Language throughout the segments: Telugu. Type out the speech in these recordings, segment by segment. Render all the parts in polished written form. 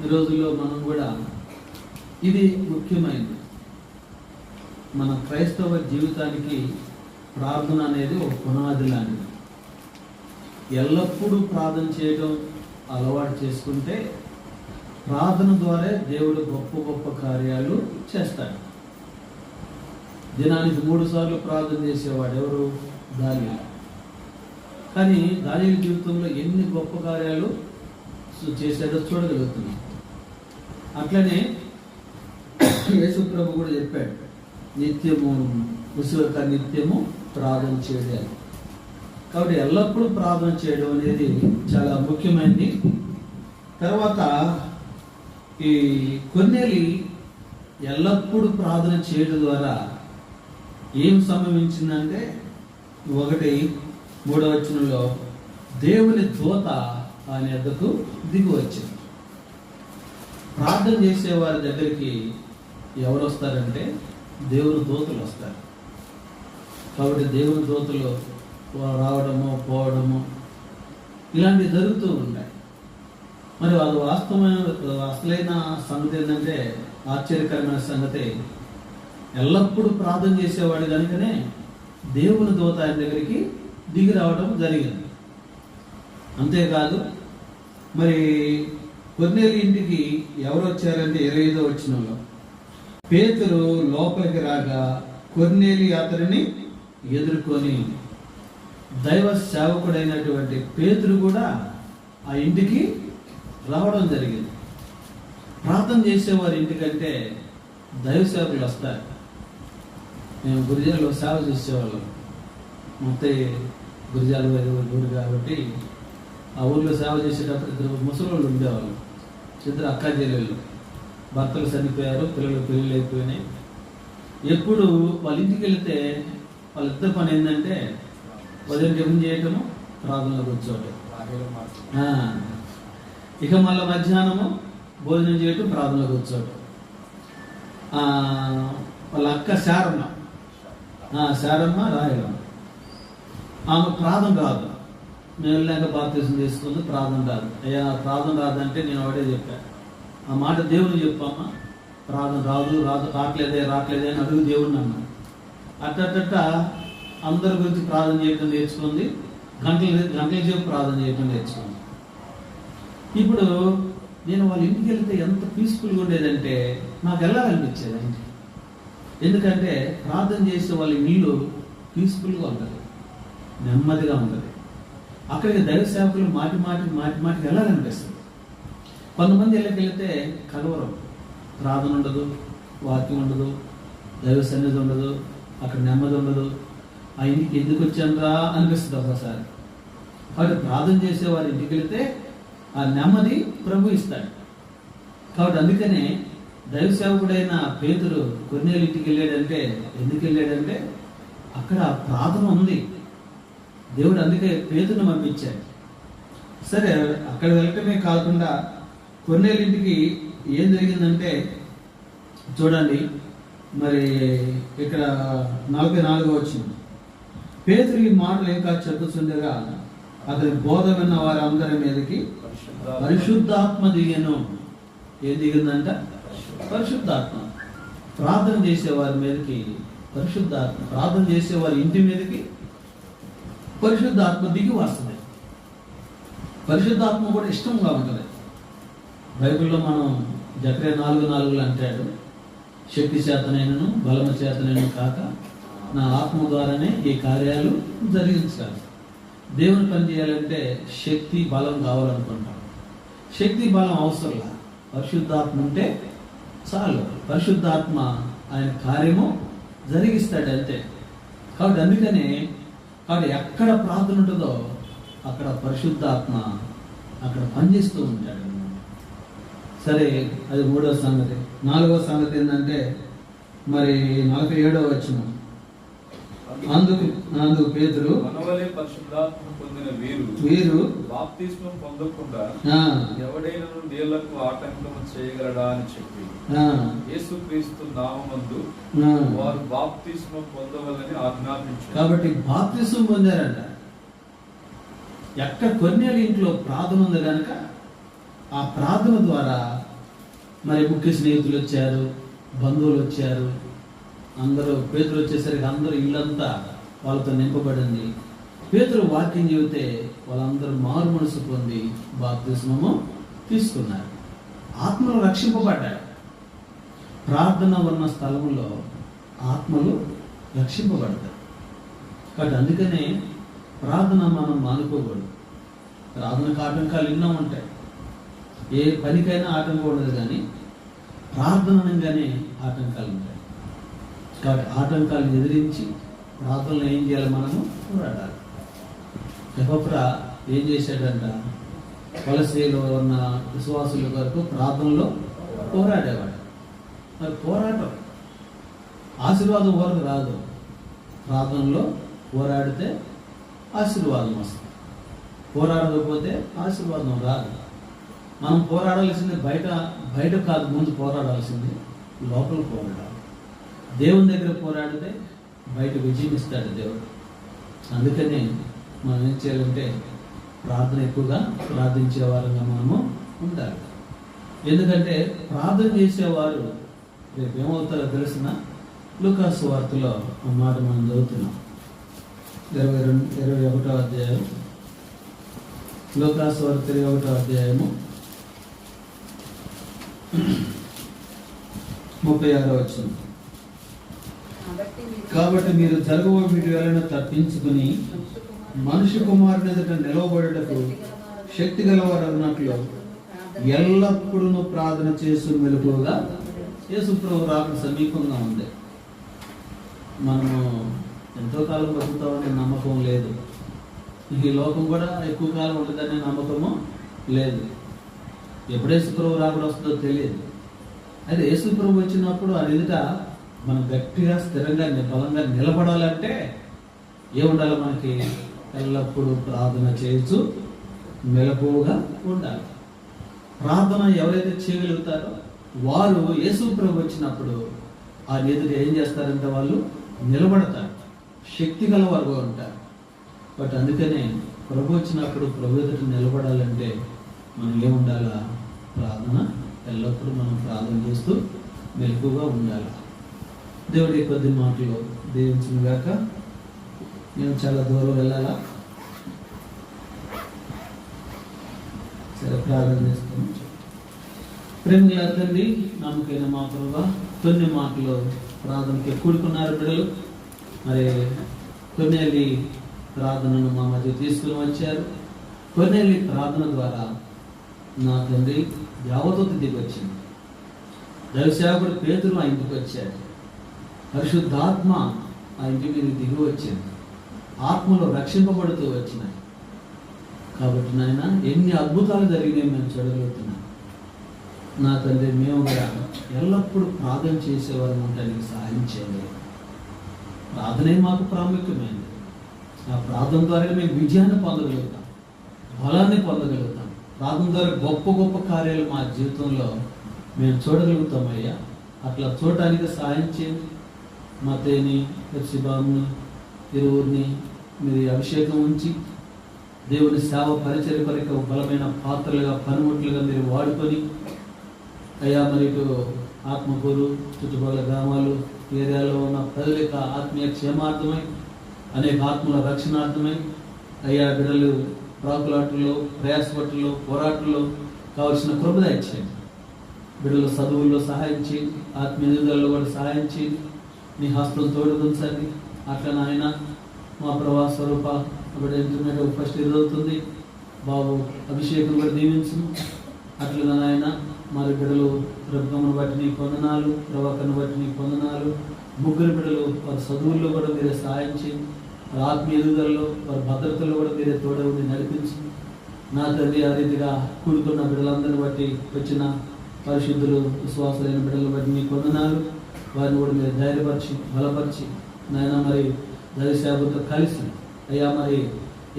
ఈ రోజుల్లో మనం కూడా ఇది ముఖ్యమైనది. మన క్రైస్తవ జీవితానికి ప్రార్థన అనేది ఒక పునాది లాంటిది. ఎల్లప్పుడూ ప్రార్థన చేయడం అలవాటు చేసుకుంటే ప్రార్థన ద్వారా దేవుడు గొప్ప గొప్ప కార్యాలు చేస్తాడు. దినానికి 3 సార్లు ప్రార్థన చేసేవాడు ఎవరు? దానియేలు. కానీ దానియేలు జీవితంలో ఎన్ని గొప్ప కార్యాలు చేశాడో చూడగలుగుతున్నాం. అట్లనే యేసు ప్రభు కూడా చెప్పాడు, నిత్యము విశ్వక నిత్యము ప్రార్థన చేయాలి. కాబట్టి ఎల్లప్పుడూ ప్రార్థన చేయడం అనేది చాలా ముఖ్యమైనది. తర్వాత ఈ కొర్నేలి ఎల్లప్పుడూ ప్రార్థన చేయడం ద్వారా ఏం సంభవించిందంటే 1:3 వచనంలో దేవుని దూత ఆయన యొద్దకు దిగి వచ్చింది. ప్రార్థన చేసే వారి దగ్గరికి ఎవరు వస్తారంటే దేవుని దూతలు వస్తారు. కాబట్టి దేవుని దూతలు రావడము పోవడము ఇలాంటివి జరుగుతూ ఉంటాయి. మరి అది వాస్తవమైన అసలైన సంగతి ఏంటంటే, ఆశ్చర్యకరమైన సంగతి, ఎల్లప్పుడూ ప్రార్థన చేసేవాడు కనుకనే దేవుని దూత ఆయన దగ్గరికి దిగి రావడం జరిగింది. అంతేకాదు, మరి కొర్నేలి ఇంటికి ఎవరు వచ్చారంటే 25వ వచనంలో పేతురు లోపలికి రాగా కొర్నేలి అతనిని ఎదుర్కొని, దైవ సేవకుడైనటువంటి పేతురు కూడా ఆ ఇంటికి రావడం జరిగింది. ప్రార్థన చేసేవారి ఇంటికంటే దైవ సేవకులు వస్తారు. మేము గురిజాలలో సేవ చేసేవాళ్ళం. మొత్తం గురిజాలు ఊరు కాబట్టి ఆ ఊర్లో సేవ చేసేటప్పుడు 2 ముసలోళ్ళు ఉండేవాళ్ళు. 2 అక్కా చెల్లెళ్ళు, భర్తలు చనిపోయారు, పిల్లలు పెళ్ళిళ్ళు అయిపోయినాయి. ఎప్పుడు వాళ్ళ ఇంటికి వెళితే వాళ్ళిద్దరి పని ఏంటంటే ఉదయం జపం చేయటము, ప్రార్థనలో కూర్చోవటం. ఇక మళ్ళీ మధ్యాహ్నము భోజనం చేయటం, ప్రార్థనలో కూర్చోవటం. వాళ్ళ అక్క శారమ్మ రాయడం, ఆమె ప్రార్థన రాదు. మేము వెళ్ళాక బాప్తిజం తీసుకుంది, ప్రార్థన రాదు. అయ్యా ప్రార్థన రాదంటే నేను ఒకటే చెప్పాను, ఆ మాట దేవుని చెప్పమ్మా, ప్రార్థన రాట్లేదే అని అడుగు దేవుడిని అన్నాను. అట్ట అందరి గురించి ప్రార్థన చేయడం నేర్చుకుంది, గంటల సేపు ప్రార్థన చేయడం నేర్చుకుంది. ఇప్పుడు నేను వాళ్ళ ఇంటికి వెళ్తే ఎంత పీస్ఫుల్గా ఉండేదంటే నాకు వెళ్ళాలనిపించేది ఇంటికి. ఎందుకంటే ప్రార్థన చేసే వాళ్ళ ఇల్లు పీస్ఫుల్గా ఉంటుంది, నెమ్మదిగా ఉంటుంది. అక్కడికి దైవ సేవకులు మాటికి వెళ్ళాలనిపిస్తుంది. కొంతమంది ఇళ్ళకి వెళితే కలవరం, ప్రార్థన ఉండదు, వాక్యం ఉండదు, దైవ సన్నిధి ఉండదు, అక్కడ నెమ్మది ఉండదు. ఆ ఇంటికి ఎందుకు వచ్చానురా అనిపిస్తుంది ఒకసారి. కాబట్టి ప్రార్థన చేసేవారి ఇంటికి వెళితే ఆ నెమ్మది ప్రభు ఇస్తాడు. కాబట్టి అందుకనే దైవ సేవకుడైన పేతురు కొర్నేలి ఇంటికి వెళ్ళాడంటే, ఎందుకు వెళ్ళాడంటే అక్కడ ప్రార్థన ఉంది. దేవుడు అందుకే పేతురుని పంపించాడు. సరే, అక్కడ వెళ్ళటమే కాకుండా కొర్నేలి ఇంటికి ఏం జరిగిందంటే చూడండి, మరి ఇక్కడ 44వ వచనం, పేతురు ఈ మాటలు ఇంకా చెప్పుచుండగా అతని బోధ విన్న వారందరి మీదకి పరిశుద్ధాత్మ దిగను. ఏం దిగిందంట? పరిశుద్ధాత్మ. ప్రార్థన చేసేవారి మీదకి పరిశుద్ధాత్మ, ప్రార్థన చేసేవారి ఇంటి మీదకి పరిశుద్ధాత్మ దిగి వస్తుంది. పరిశుద్ధాత్మ కూడా ఇష్టంగా ఉంటుంది. బైబిల్లో మనం జకర్యా 4:4 అంటాడు, శక్తి చేతనైనను బలము చేతనైనను కాక నా ఆత్మ ద్వారానే ఈ కార్యాలు జరిగించాలి. దేవుని పని చేయాలంటే శక్తి బలం కావాలనుకుంటాం. శక్తి బలం అవసరంలా, పరిశుద్ధాత్మ ఉంటే చాలు. పరిశుద్ధాత్మ ఆయన కార్యము జరిగిస్తాడు అంతే. కాబట్టి అందుకనే ఎక్కడ ప్రార్థన ఉంటుందో అక్కడ పరిశుద్ధాత్మ అక్కడ పనిచేస్తూ ఉంటాడు. సరే, అది 3వ సంగతి. 4వ సంగతి ఏంటంటే మరి 47వ వచనం, అందుకు పేతురు పరిశుద్ధాత్మ పొందిన వీరు బాప్తిస్మం పొందకుండా ఎవడైనా నీళ్లకు ఆటంకం చేయగలడా అని చెప్పి యేసుక్రీస్తు నామమందు వారు బాప్తిస్మం పొందవలని ఆజ్ఞాపించారు. కాబట్టి బాప్తిస్మం పొందారంట. ఎక్కడ కొర్నేలి ఇంట్లో ప్రార్థన ఉంది కనుక ఆ ప్రార్థన ద్వారా మరి ముఖ్య స్నేహితులు వచ్చారు, బంధువులు వచ్చారు. అందరూ పేతురు వచ్చేసరికి అందరూ ఇల్లంతా వాళ్ళతో నింపబడింది. పేతురు వాక్యం చెబితే వాళ్ళందరూ మారు మనసు పొంది బాప్తిస్మము తీసుకున్నారు, ఆత్మలు రక్షింపబడ్డారు. ప్రార్థన ఉన్న స్థలంలో ఆత్మలు రక్షింపబడతారు. కాబట్టి అందుకనే ప్రార్థన మనం మానుకోకూడదు. ప్రార్థనకు ఆటంకాలు ఎన్నో ఉంటాయి. ఏ పనికైనా ఆటంకం ఉండదు, కానీ ప్రార్థన అనగానే ఆటంకాలు ఉంటాయి. కాబట్టి ఆటంకాలను ఎదిరించి ప్రార్థనలు ఏం చేయాలి? మనము పోరాడాలి. ఎఫ్రా ఏం చేశాడంట? కొలస్సీలో ఉన్న విశ్వాసుల వరకు ప్రార్థనలో పోరాడేవాడు. మరి పోరాటం ఆశీర్వాదం వరకు రాదు, ప్రార్థనలో పోరాడితే ఆశీర్వాదం వస్తుంది. పోరాడకపోతే ఆశీర్వాదం రాదు. మనం పోరాడాల్సింది బయట కాదు, ముందు పోరాడాల్సింది లోపల పోరాడాలి. దేవుని దగ్గర పోరాడితే బయట విజయం ఇస్తాడు దేవుడు. అందుకనే మనం ఏం చేయాలంటే ప్రార్థన ఎక్కువగా ప్రార్థించే వారంగా మనము ఉండాలి. ఎందుకంటే ప్రార్థన చేసేవారు రేపు ఏమవుతారో తెలిసిన లూకాసు వార్తలో ఒక మాట మనం చదువుతున్నాం. 21వ అధ్యాయం, లూకాసు వార్త 21వ అధ్యాయము 36వ వచనం. కాబట్టి మీరు జరగవ వీటి వలన తప్పించుకుని మనుష్య కుమారుని ఎదుట నిలవబడుటకు శక్తి గలవారు అన్నట్లు ఎల్లప్పుడూ ప్రార్థన చేస్తూ మెలకువగా. యేసు ప్రభువు రాకడ సమీపంగా ఉంది. మనము ఎంతో కాలం బతుకుతామనే నమ్మకం లేదు. ఈ లోకం కూడా ఎక్కువ కాలం ఉంటుందనే నమ్మకము లేదు. ఎప్పుడు యేసు ప్రభు రాకడ వస్తుందో తెలియదు. అయితే యేసు ప్రభు వచ్చినప్పుడు అది ఎదుట మనం గట్టిగా స్థిరంగా బలంగా నిలబడాలంటే ఏముండాలి? మనకి ఎల్లప్పుడూ ప్రార్థన చేయొచ్చు, మెలకువగా ఉండాలి. ప్రార్థన ఎవరైతే చేయగలుగుతారో వారు యేసు ప్రభు వచ్చినప్పుడు ఆ ఎదుట ఏం చేస్తారంటే వాళ్ళు నిలబడతారు, శక్తి గలవారుగా ఉంటారు. బట్ అందుకనే ప్రభు వచ్చినప్పుడు ప్రభు ఎదుట నిలబడాలంటే మనం ఏముండాలా? ప్రార్థన ఎల్లప్పుడూ మనం ప్రార్థన చేస్తూ మెలకువగా ఉండాలి. దేవుడి కొద్ది మాటలు దీవించును గాక. నేను చాలా దూరం వెళ్ళాలా? సరే, ప్రార్థన చేస్తాను. ప్రేమగా తండ్రి, నమ్మకైన మా ప్రభువా, కొన్ని మాటలు ప్రార్థనకి కూడుకున్నారు బిడ్డలు. మరి కొన్నేళ్ళి ప్రార్థనను మా మధ్య తీసుకుని వచ్చారు. కొన్నేళ్ళి ప్రార్థన ద్వారా నా తండ్రి యావతోతి దిగి వచ్చింది. దైవసేవకుడు పేతురు ఆ ఇంటికి వచ్చాడు. పరిశుద్ధాత్మ ఆ ఇంటి మీద దిగి వచ్చింది. ఆత్మలో రక్షింపబడుతూ వచ్చినాయి. కాబట్టి నాయన ఎన్ని అద్భుతాలు జరిగినాయి మేము చూడగలుగుతున్నాం. నా తండ్రి, మేము కూడా ఎల్లప్పుడూ ప్రార్థన చేసేవారు ఉండడానికి సహాయం చేయాలి. ప్రార్థనే మాకు ప్రాముఖ్యమైనది. ఆ ప్రార్థన ద్వారా మేము విజయాన్ని పొందగలుగుతాం, బలాన్ని పొందగలుగుతాం. ప్రార్థన ద్వారా గొప్ప గొప్ప కార్యాలు మా జీవితంలో మేము చూడగలుగుతాం. అయ్యా, అట్లా చూడటానికి సహాయం చేయండి. మా తేని హెప్సిబాబుని ఇరువురిని మీరు అభిషేకం ఉంచి దేవుని సేవ పరిచర్య కొరకు బలమైన పాత్రలుగా, పనిముట్లుగా మీరు వాడుకొని అయ్యా, మరి ఇటు ఆత్మకూరు చుట్టుపక్కల గ్రామాలు ఏరియాలో ఉన్న ప్రజల యొక్క ఆత్మీయ క్షేమార్థమై, అనేక ఆత్మల రక్షణార్థమై అయ్యా బిడ్డలు ప్రాకులాటల్లో, ప్రయాసపట్టుల్లో, పోరాటంలో కావలసిన కృప దయచేయండి. బిడ్డల చదువుల్లో సహాయం చేయండి, ఆత్మీయ ఎదుగుదలలో కూడా సహాయం చేయండి. నీ హస్తం తోడుకుంచండి. అట్లా నాయన మా ప్రభా స్వరూప ఇప్పుడు ఇంటర్నెట్ ఫస్ట్ ఇయర్ అవుతుంది బాబు, అభిషేకం కూడా దీవించు. అట్లా నాయన మరి బిడ్డలు రబ్గమ్మను బట్టి నీ పొందనాలు, ప్రవకను బట్టి నీ పొందనాలు. ముగ్గురు బిడ్డలు వారి చదువుల్లో కూడా మీరే సహాయం చేయండి. వారి ఆత్మీయ ఎదుగుదలలో, వారి భద్రతలో కూడా మీరే తోడవుని నడిపించి నా తండ్రి ఆ రీతిగా కూడుకున్న బిడ్డలందరిని బట్టి వచ్చిన పరిశుద్ధులు విశ్వాసులైన బిడ్డలను బట్టి నీ పొందనాలు. వారిని కూడా మీరు ధైర్యపరిచి బలపరిచి నాయన మరి దైవసేవకులతో కలిసి అయ్యా మరి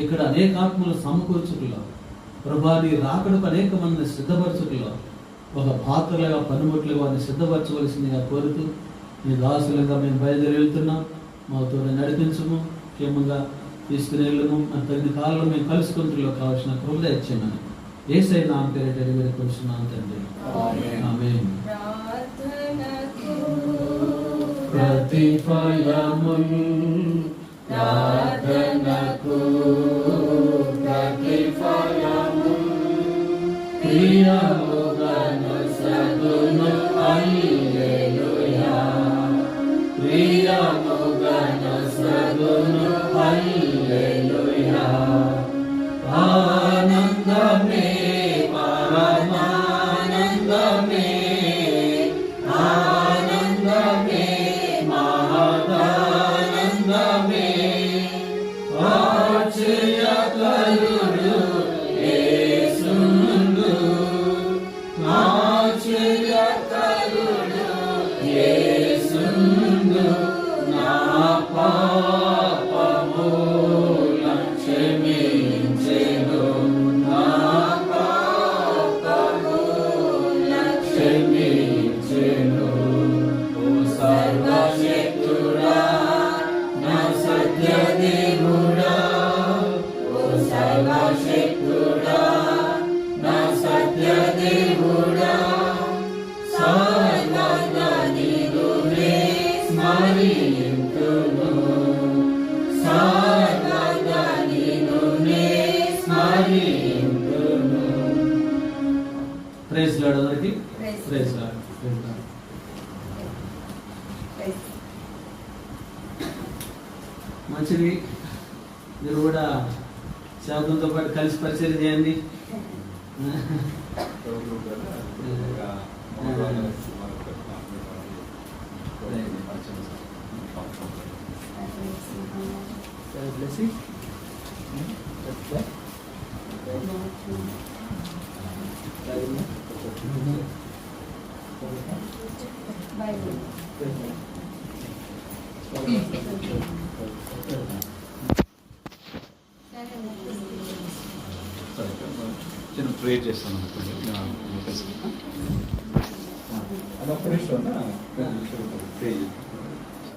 ఇక్కడ అనేక ఆత్మల సమకూర్చుకులో ప్రభాని రాకడకు అనేక మంది సిద్ధపరచుకులో ఒక పాత్రలుగా పనిముట్లుగా వారిని సిద్ధపరచవలసిందిగా కోరుతూ మీ దాసులుగా మేము బయలుదేరి వెళ్తున్నాం. మాతో నడిపించము, క్షేమంగా తీసుకుని వెళ్ళము. తగిన కాలంలో మేము కలుసుకుంటులో కావాల్సిన కృప ఇచ్చామని యేసయ్య నామం పేరిట వేడుకొంటున్నాం తండ్రి. ఆమేన్. ప్రతిఫలమున్ ప్రార్థనకు ప్రతిఫలమున్ ప్రియముగను సగును హల్లెలూయా ప్రియముగను సగును హల్లెలూయా ఆనందమే పరమానందమే ఆనందమే మహదానందమే ఆశ్చర్యకరుడు యేసుండు ఆశ్చర్యకరుడు యేసుండు నా పాపములను క్షమించెను నా పాపములను క్షమించెను ఓ సర్వశక్తుడా నా సత్యదేవుడా ఓ సర్వశక్తుడా నా సత్యదేవుడా సర్వదా నిన్నే స్మరింతును సర్వదా నిన్నే స్మరింతును. ప్రైజ్ లార్డ్ అందరికీ. Praise Lord. మంచిది. మీరు కూడా సేవకులతో పాటు కలిసి పరిచయం చేయండి. చిన్న ప్రేర్ చేస్తాను అదొక నిమిషం